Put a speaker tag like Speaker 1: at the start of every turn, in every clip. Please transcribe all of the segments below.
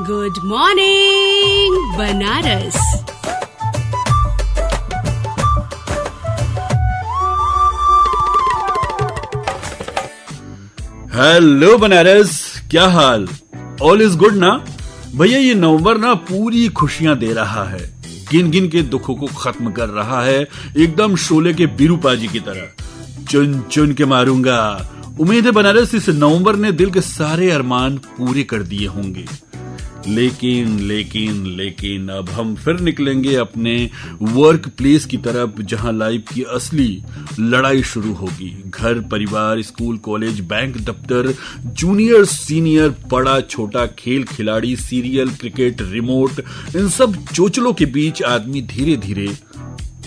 Speaker 1: Good morning Banaras.
Speaker 2: Hello Banaras, क्या हाल? All is good ना भैया? ये नवंबर ना पूरी खुशियां दे रहा है, गिन गिन के दुखों को खत्म कर रहा है, एकदम शोले के बीरूपाजी की तरह चुन चुन के मारूंगा। उम्मीद है बनारस इस नवंबर ने दिल के सारे अरमान पूरे कर दिए होंगे। लेकिन लेकिन लेकिन अब हम फिर निकलेंगे अपने वर्क प्लेस की तरफ, जहां लाइफ की असली लड़ाई शुरू होगी। घर, परिवार, स्कूल, कॉलेज, बैंक, दफ्तर, जूनियर, सीनियर, बड़ा छोटा, खेल खिलाड़ी, सीरियल, क्रिकेट, रिमोट, इन सब चोचलों के बीच आदमी धीरे धीरे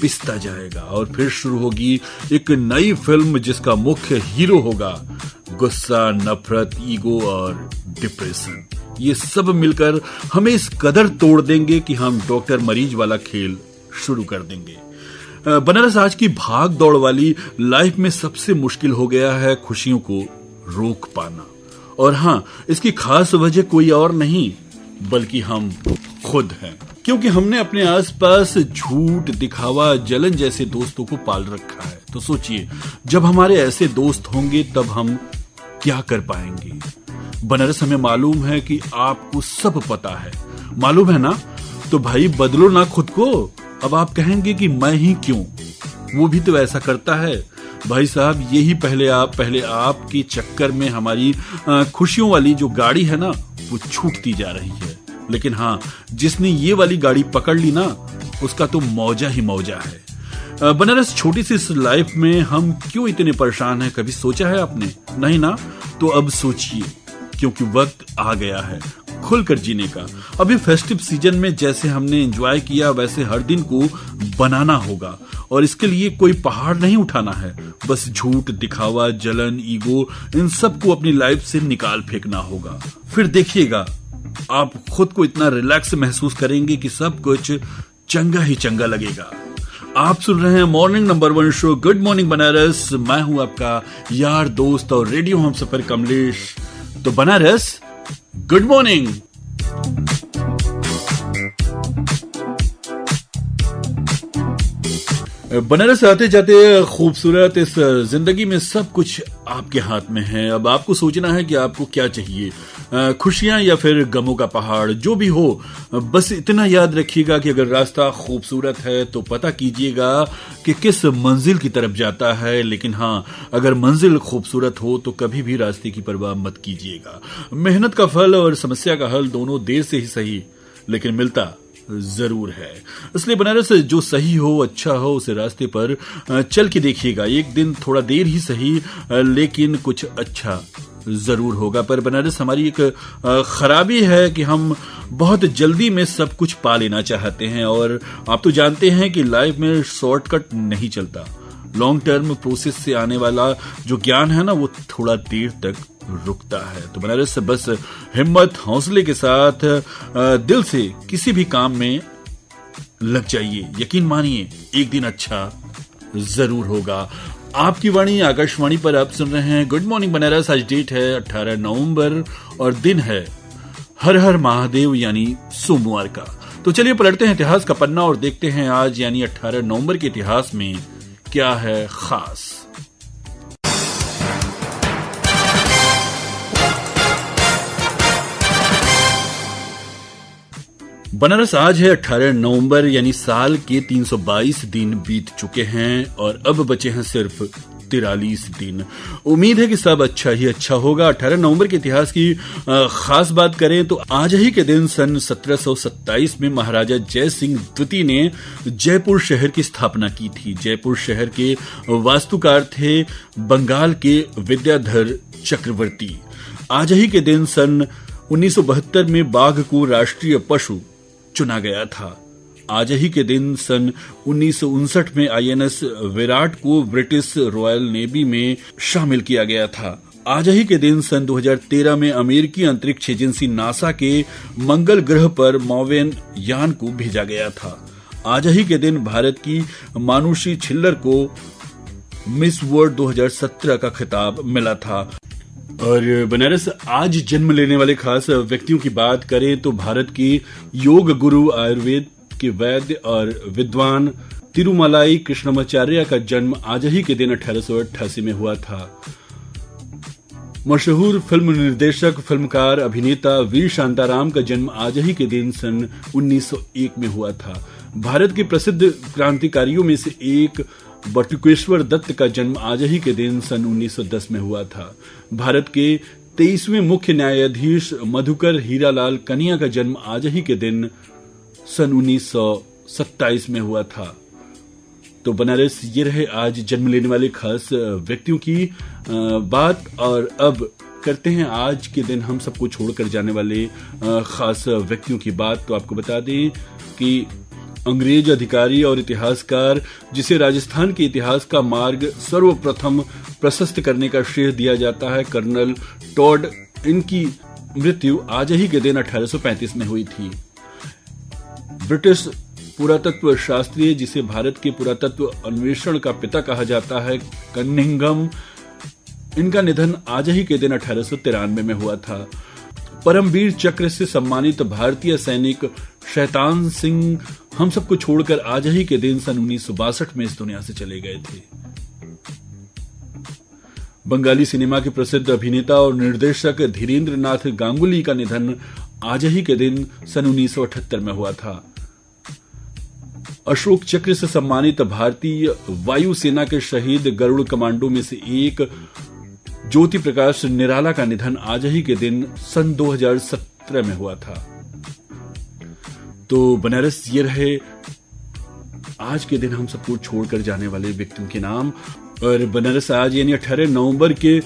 Speaker 2: पिसता जाएगा और फिर शुरू होगी एक नई फिल्म जिसका मुख्य हीरो होगा गुस्सा, नफरत, ईगो और डिप्रेशन। ये सब मिलकर हमें इस कदर तोड़ देंगे कि हम डॉक्टर मरीज वाला खेल शुरू कर देंगे। बनारस आज की भाग दौड़ वाली लाइफ में सबसे मुश्किल हो गया है खुशियों को रोक पाना। और हाँ, इसकी खास वजह कोई और नहीं बल्कि हम खुद हैं, क्योंकि हमने अपने आसपास झूठ, दिखावा, जलन जैसे दोस्तों को पाल रखा है। तो सोचिए, जब हमारे ऐसे दोस्त होंगे तब हम क्या कर पाएंगे? बनारस, हमें मालूम है कि आपको सब पता है, मालूम है ना? तो भाई बदलो ना खुद को। अब आप कहेंगे कि मैं ही क्यों, वो भी तो ऐसा करता है। भाई साहब, यही पहले आप के चक्कर में हमारी खुशियों वाली जो गाड़ी है ना, वो छूटती जा रही है। लेकिन हाँ, जिसने ये वाली गाड़ी पकड़ ली ना, उसका तो मौजा ही मौजा है। बनारस, छोटी सी इस लाइफ में हम क्यों इतने परेशान हैं, कभी सोचा है आपने? नहीं ना? तो अब सोचिए, क्योंकि वक्त आ गया है खुलकर जीने का। अभी फेस्टिव सीजन में जैसे हमने एंजॉय किया, वैसे हर दिन को बनाना होगा। और इसके लिए कोई पहाड़ नहीं उठाना है, बस झूठ, दिखावा, जलन, ईगो, इन सब को अपनी लाइफ से निकाल फेंकना होगा। फिर देखिएगा, आप खुद को इतना रिलैक्स महसूस करेंगे कि सब कुछ चंगा ही चंगा लगेगा। आप सुन रहे हैं morning number 1 show good morning Banaras. मैं हूं आपका यार, दोस्त और रेडियो हमसफर कमलेश। तो बनारस, गुड मॉर्निंग। बनारस, आते जाते खूबसूरत इस जिंदगी में सब कुछ आपके हाथ में है। अब आपको सोचना है कि आपको क्या चाहिए, खुशियां या फिर गमों का पहाड़, जो भी हो। बस इतना याद रखिएगा कि अगर रास्ता खूबसूरत है तो पता कीजिएगा कि किस मंजिल की तरफ जाता है। लेकिन हाँ, अगर मंजिल खूबसूरत हो तो कभी भी रास्ते की परवाह मत कीजिएगा। मेहनत का फल और समस्या का हल दोनों देर से ही सही, लेकिन मिलता जरूर है। इसलिए बनारस, जो सही हो, अच्छा हो, उसे रास्ते पर चल के देखिएगा। एक दिन थोड़ा देर ही सही, लेकिन कुछ अच्छा जरूर होगा। पर बनारस, हमारी एक खराबी है कि हम बहुत जल्दी में सब कुछ पा लेना चाहते हैं। और आप तो जानते हैं कि लाइफ में शॉर्टकट नहीं चलता। लॉन्ग टर्म प्रोसेस से आने वाला जो ज्ञान है ना, वो थोड़ा देर तक रुकता है। तो बनारस, बस हिम्मत, हौसले के साथ दिल से किसी भी काम में लग जाइए। यकीन मानिए, एक दिन अच्छा जरूर होगा। आपकी वाणी आकाशवाणी पर आप सुन रहे हैं गुड मॉर्निंग बनारस। आज डेट है 18 नवंबर और दिन है हर हर महादेव यानी सोमवार का। तो चलिए पलटते हैं इतिहास का पन्ना और देखते हैं आज यानी 18 नवंबर के इतिहास में क्या है खास। बनारस, आज है 18 नवंबर यानी साल के 322 दिन बीत चुके हैं और अब बचे हैं सिर्फ 43 दिन। उम्मीद है कि सब अच्छा ही अच्छा होगा। 18 नवंबर के इतिहास की खास बात करें तो आज ही के दिन सन 1727 में महाराजा जय सिंह द्वितीय ने जयपुर शहर की स्थापना की थी। जयपुर शहर के वास्तुकार थे बंगाल के विद्याधर चक्रवर्ती। आज ही के दिन सन 1972 में बाघ को राष्ट्रीय पशु चुना गया था। आज ही के दिन सन 1959 में आईएनएस विराट को ब्रिटिश रॉयल नेवी में शामिल किया गया था। आज ही के दिन सन 2013 में अमेरिकी अंतरिक्ष एजेंसी नासा के मंगल ग्रह पर मावेन यान को भेजा गया था। आज ही के दिन भारत की मानुषी छिल्लर को मिस वर्ल्ड 2017 का खिताब मिला था। और बनारस आज जन्म लेने वाले खास व्यक्तियों की बात करें तो भारत की योग गुरु, आयुर्वेद के वैद्य और विद्वान तिरुमलाई कृष्णमाचार्य का जन्म आज ही के दिन 1888 में हुआ था। मशहूर फिल्म निर्देशक, फिल्मकार, अभिनेता वीर शांताराम का जन्म आज ही के दिन सन 1901 में हुआ था। भारत के प्रसिद्ध क्रांतिकारियों में से एक बटुकेश्वर दत्त का जन्म आज ही के दिन सन 1910 में हुआ था। भारत के 23वें मुख्य न्यायाधीश मधुकर हीरालाल कनिया का जन्म आज ही के दिन सन 1927 में हुआ था। तो बनारस ये रहे आज जन्म लेने वाले खास व्यक्तियों की बात। और अब करते हैं आज के दिन हम सबको छोड़कर जाने वाले खास व्यक्तियों की बात। तो आपको बता दें कि अंग्रेज अधिकारी और इतिहासकार जिसे राजस्थान के इतिहास का मार्ग सर्वप्रथम प्रशस्त करने का श्रेय दिया जाता है, कर्नल टॉड, इनकी मृत्यु आज ही के दिन 1835 में हुई थी। ब्रिटिश पुरातत्व शास्त्री जिसे भारत के पुरातत्व अन्वेषण का पिता कहा जाता है, कनिंघम, इनका निधन आज ही के दिन 1893 में हुआ था। परमवीर चक्र से सम्मानित भारतीय सैनिक शैतान सिंह हम सबको छोड़कर आज ही के दिन सन 1962 में इस दुनिया से चले गए थे। बंगाली सिनेमा के प्रसिद्ध अभिनेता और निर्देशक धीरेन्द्र नाथ गांगुली का निधन आज ही के दिन सन 1978 में हुआ था। अशोक चक्र से सम्मानित भारतीय वायुसेना के शहीद गरुड़ कमांडो में से एक ज्योति प्रकाश निराला का निधन आज ही के दिन सन 2017 में हुआ था। तो बनारस ये रहे आज के दिन हम सबको छोड़कर जाने वाले व्यक्तियों के नाम। और बनारस आज यानी 18 नवंबर के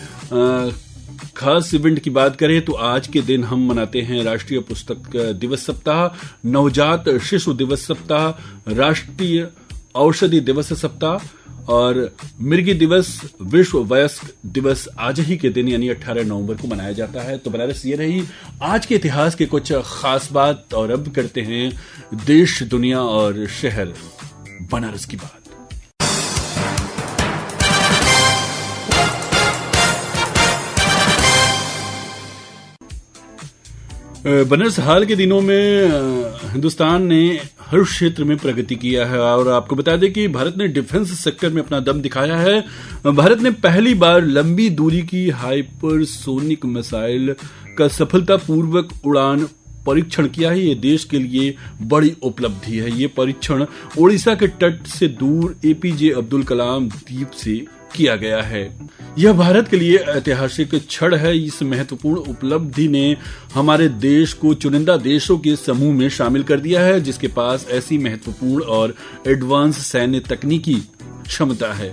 Speaker 2: खास इवेंट की बात करें तो आज के दिन हम मनाते हैं राष्ट्रीय पुस्तक दिवस सप्ताह, नवजात शिशु दिवस सप्ताह, राष्ट्रीय औषधि दिवस सप्ताह और मिर्गी दिवस, विश्व वयस्क दिवस आज ही के दिन यानी 18 नवंबर को मनाया जाता है। तो बनारस ये रही आज के इतिहास के कुछ खास बात। और अब करते हैं देश, दुनिया और शहर बनारस की बात। बनारस हाल के दिनों में हिंदुस्तान ने हर क्षेत्र में प्रगति किया है। और आपको बता दें कि भारत ने डिफेंस सेक्टर में अपना दम दिखाया है। भारत ने पहली बार लंबी दूरी की हाइपरसोनिक मिसाइल का सफलतापूर्वक उड़ान परीक्षण किया है। ये देश के लिए बड़ी उपलब्धि है। ये परीक्षण ओडिशा के तट से दूर एपीजे अब्दुल कलाम द्वीप से किया गया है। यह भारत के लिए ऐतिहासिक क्षण है। इस महत्वपूर्ण उपलब्धि ने हमारे देश को चुनिंदा देशों के समूह में शामिल कर दिया है जिसके पास ऐसी महत्वपूर्ण और एडवांस सैन्य तकनीकी क्षमता है।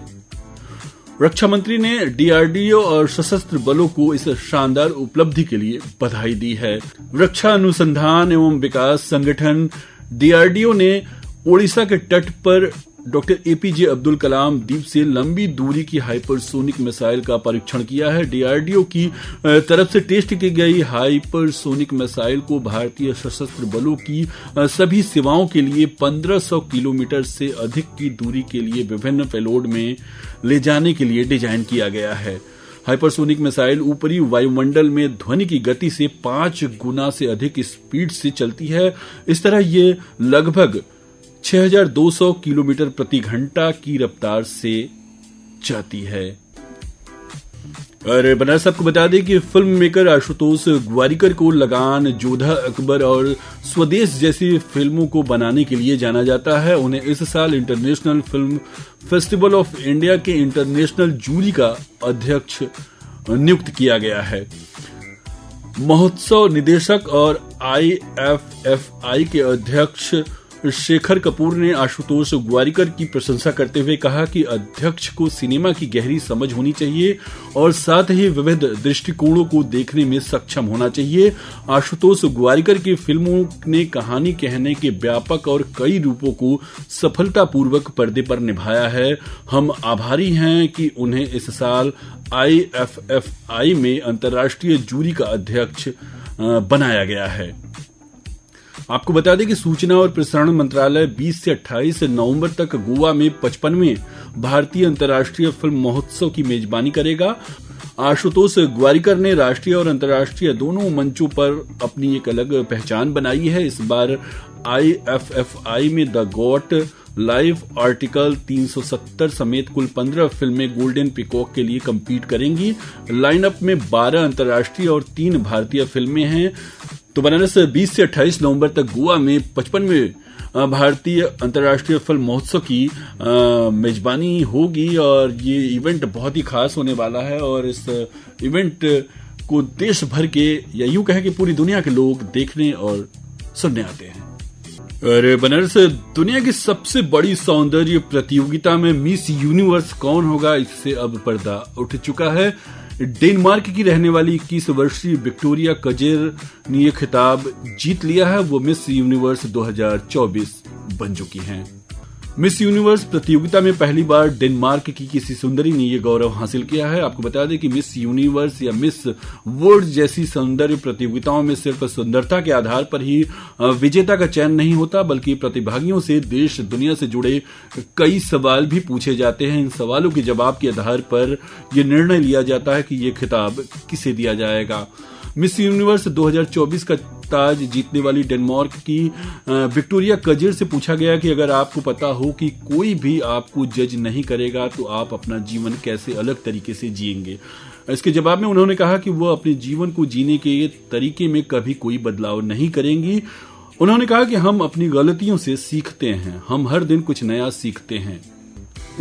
Speaker 2: रक्षा मंत्री ने डीआरडीओ और सशस्त्र बलों को इस शानदार उपलब्धि के लिए बधाई दी है। रक्षा अनुसंधान एवं विकास संगठन डीआरडीओ ने ओडिशा के तट पर डॉक्टर एपीजे अब्दुल कलाम द्वीप से लंबी दूरी की हाइपरसोनिक मिसाइल का परीक्षण किया है। डीआरडीओ की तरफ से टेस्ट की गई हाइपरसोनिक मिसाइल को भारतीय सशस्त्र बलों की सभी सेवाओं के लिए 1500 किलोमीटर से अधिक की दूरी के लिए विभिन्न पेलोड में ले जाने के लिए डिजाइन किया गया है। हाइपरसोनिक मिसाइल ऊपरी वायुमंडल में ध्वनि की गति से 5 गुना से अधिक स्पीड से चलती है। इस तरह ये लगभग 6200 किलोमीटर प्रति घंटा की रफ्तार से जाती है। और बनारस आपको बता दें कि फिल्म मेकर आशुतोष ग्वारिकर को लगान, जोधा अकबर और स्वदेश जैसी फिल्मों को बनाने के लिए जाना जाता है। उन्हें इस साल international film festival of India के इंटरनेशनल जूरी का अध्यक्ष नियुक्त किया गया है। महोत्सव निदेशक और IFFI के अध्यक्ष शेखर कपूर ने आशुतोष ग्वारिकर की प्रशंसा करते हुए कहा कि अध्यक्ष को सिनेमा की गहरी समझ होनी चाहिए और साथ ही विविध दृष्टिकोणों को देखने में सक्षम होना चाहिए। आशुतोष ग्वारिकर की फिल्मों ने कहानी कहने के व्यापक और कई रूपों को सफलतापूर्वक पर्दे पर निभाया है। हम आभारी हैं कि उन्हें इस साल IFFI में अंतर्राष्ट्रीय जूरी का अध्यक्ष बनाया गया है। आपको बता दें कि सूचना और प्रसारण मंत्रालय 20 से 28 नवंबर तक गोवा में 55वें भारतीय अंतर्राष्ट्रीय फिल्म महोत्सव की मेजबानी करेगा। आशुतोष ग्वारिकर ने राष्ट्रीय और अंतर्राष्ट्रीय दोनों मंचों पर अपनी एक अलग पहचान बनाई है। इस बार IFFI में द गॉट, लाइव, आर्टिकल 370 समेत कुल 15 फिल्में गोल्डन पिकॉक के लिए compete करेंगी। लाइनअप में 12 अंतर्राष्ट्रीय और 3 भारतीय फिल्में हैं। तो बनारस 20 से 28 नवंबर तक गोवा में 55वें भारतीय अंतर्राष्ट्रीय फिल्म महोत्सव की मेजबानी होगी और ये इवेंट बहुत ही खास होने वाला है और इस इवेंट को देश भर के या यूं कहें कि पूरी दुनिया के लोग देखने और सुनने आते हैं। अरे बनारस, दुनिया की सबसे बड़ी सौंदर्य प्रतियोगिता में मिस यूनिवर्स कौन होगा, इससे अब पर्दा उठ चुका है। डेनमार्क की रहने वाली 21 वर्षीय विक्टोरिया कजेर ने यह खिताब जीत लिया है। वो मिस यूनिवर्स 2024 बन चुकी हैं। मिस यूनिवर्स प्रतियोगिता में पहली बार डेनमार्क की किसी सुंदरी ने यह गौरव हासिल किया है। आपको बता दें कि मिस यूनिवर्स या मिस वर्ल्ड जैसी सौंदर्य प्रतियोगिताओं में सिर्फ सुंदरता के आधार पर ही विजेता का चयन नहीं होता, बल्कि प्रतिभागियों से देश दुनिया से जुड़े कई सवाल भी पूछे जाते हैं। इन सवालों के जवाब के आधार पर यह निर्णय लिया जाता है कि यह खिताब किसे दिया जाएगा। मिस यूनिवर्स 2024 का ताज जीतने वाली डेनमार्क की विक्टोरिया कजेर से पूछा गया कि अगर आपको पता हो कि कोई भी आपको जज नहीं करेगा तो आप अपना जीवन कैसे अलग तरीके से जिएंगे। इसके जवाब में उन्होंने कहा कि वो अपने जीवन को जीने के तरीके में कभी कोई बदलाव नहीं करेंगी। उन्होंने कहा कि हम अपनी गलतियों से सीखते हैं, हम हर दिन कुछ नया सीखते हैं,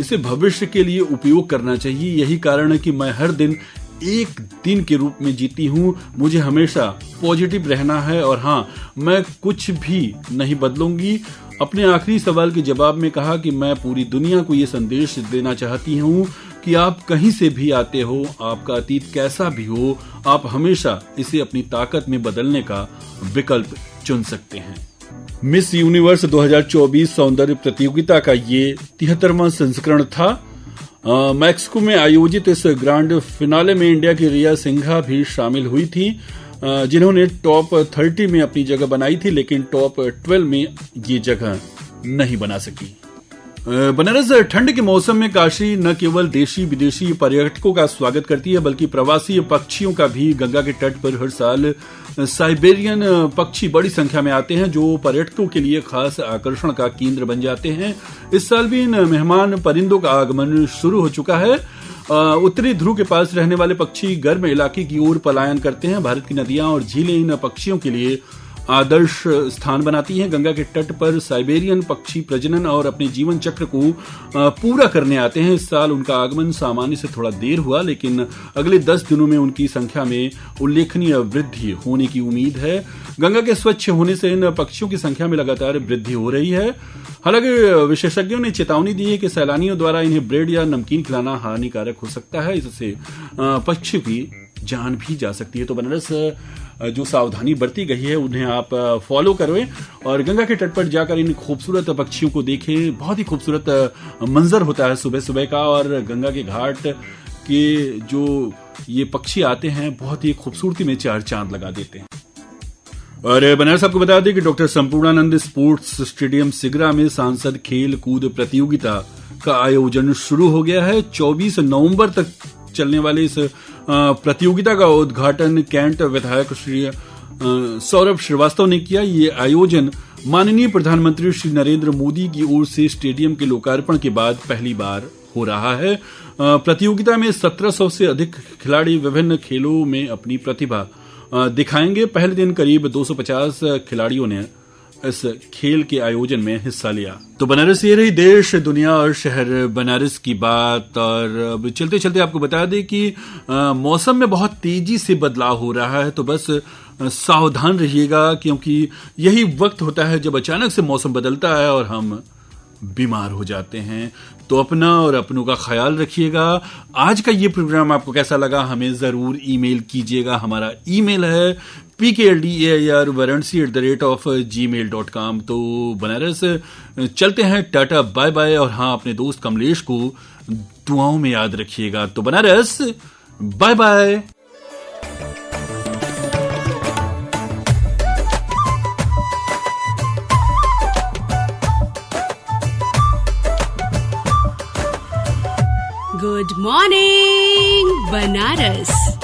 Speaker 2: इसे भविष्य के लिए उपयोग करना चाहिए। यही कारण है कि मैं हर दिन एक दिन के रूप में जीती हूँ। मुझे हमेशा पॉजिटिव रहना है और हाँ, मैं कुछ भी नहीं बदलूंगी। अपने आखिरी सवाल के जवाब में कहा कि मैं पूरी दुनिया को ये संदेश देना चाहती हूँ कि आप कहीं से भी आते हो, आपका अतीत कैसा भी हो, आप हमेशा इसे अपनी ताकत में बदलने का विकल्प चुन सकते हैं। मिस यूनिवर्स 2024 सौंदर्य प्रतियोगिता का ये 73वां संस्करण था। मैक्सिको में आयोजित इस ग्रांड फिनाले में इंडिया की रिया सिंघा भी शामिल हुई थी, जिन्होंने टॉप 30 में अपनी जगह बनाई थी, लेकिन टॉप 12 में ये जगह नहीं बना सकी। बनारस, ठंड के मौसम में काशी न केवल देशी विदेशी पर्यटकों का स्वागत करती है, बल्कि प्रवासी पक्षियों का भी। गंगा के तट पर हर साल साइबेरियन पक्षी बड़ी संख्या में आते हैं, जो पर्यटकों के लिए खास आकर्षण का केंद्र बन जाते हैं। इस साल भी इन मेहमान परिंदों का आगमन शुरू हो चुका है। उत्तरी ध्रुव के पास रहने वाले पक्षी गर्म इलाके की ओर पलायन करते हैं। भारत की नदियां और झीलें इन पक्षियों के लिए आदर्श स्थान बनाती हैं। गंगा के तट पर साइबेरियन पक्षी प्रजनन और अपने जीवन चक्र को पूरा करने आते हैं। इस साल उनका आगमन सामान्य से थोड़ा देर हुआ, लेकिन अगले 10 दिनों में उनकी संख्या में उल्लेखनीय वृद्धि होने की उम्मीद है। गंगा के स्वच्छ होने से इन पक्षियों की संख्या में लगातार वृद्धि हो रही है। हालांकि विशेषज्ञों ने चेतावनी दी है कि सैलानियों द्वारा इन्हें ब्रेड या नमकीन खिलाना हानिकारक हो सकता है, इससे पक्षियों की जान भी जा सकती है। तो बनारस जो सावधानी बरती गई है उन्हें आप फॉलो करें और गंगा के तट पर जाकर इन खूबसूरत पक्षियों को देखें। बहुत ही खूबसूरत मंजर होता है सुबह सुबह का, और गंगा के घाट के जो ये पक्षी आते हैं बहुत ही खूबसूरती में चार चांद लगा देते हैं। और बनारस आपको बता दें कि doctor Sampurnanand sports stadium Sigra में सांसद खेल कूद प्रतियोगिता का आयोजन शुरू हो गया है। 24 नवंबर तक चलने वाले इस प्रतियोगिता का उद्घाटन कैंट विधायक श्री सौरभ श्रीवास्तव ने किया। ये आयोजन माननीय प्रधानमंत्री श्री नरेंद्र मोदी की ओर से स्टेडियम के लोकार्पण के बाद पहली बार हो रहा है। प्रतियोगिता में 1700 से अधिक खिलाड़ी विभिन्न खेलों में अपनी प्रतिभा दिखाएंगे। पहले दिन करीब 250 खिलाड़ियों ने इस खेल के आयोजन में हिस्सा लिया। तो बनारस ये रही देश, दुनिया और शहर बनारस की बात। और अब चलते चलते आपको बता दें कि मौसम में बहुत तेजी से बदलाव हो रहा है, तो बस सावधान रहिएगा, क्योंकि यही वक्त होता है जब अचानक से मौसम बदलता है और हम बीमार हो जाते हैं। तो अपना और अपनों का ख्याल रखिएगा। आज का ये प्रोग्राम आपको कैसा लगा हमें जरूर ईमेल कीजिएगा। हमारा ईमेल है pkldair@gmail.com। तो बनारस चलते हैं, टाटा बाय बाय। और हाँ, अपने दोस्त कमलेश को दुआओं में याद रखिएगा। तो Banaras bye bye.
Speaker 1: Good morning Banaras.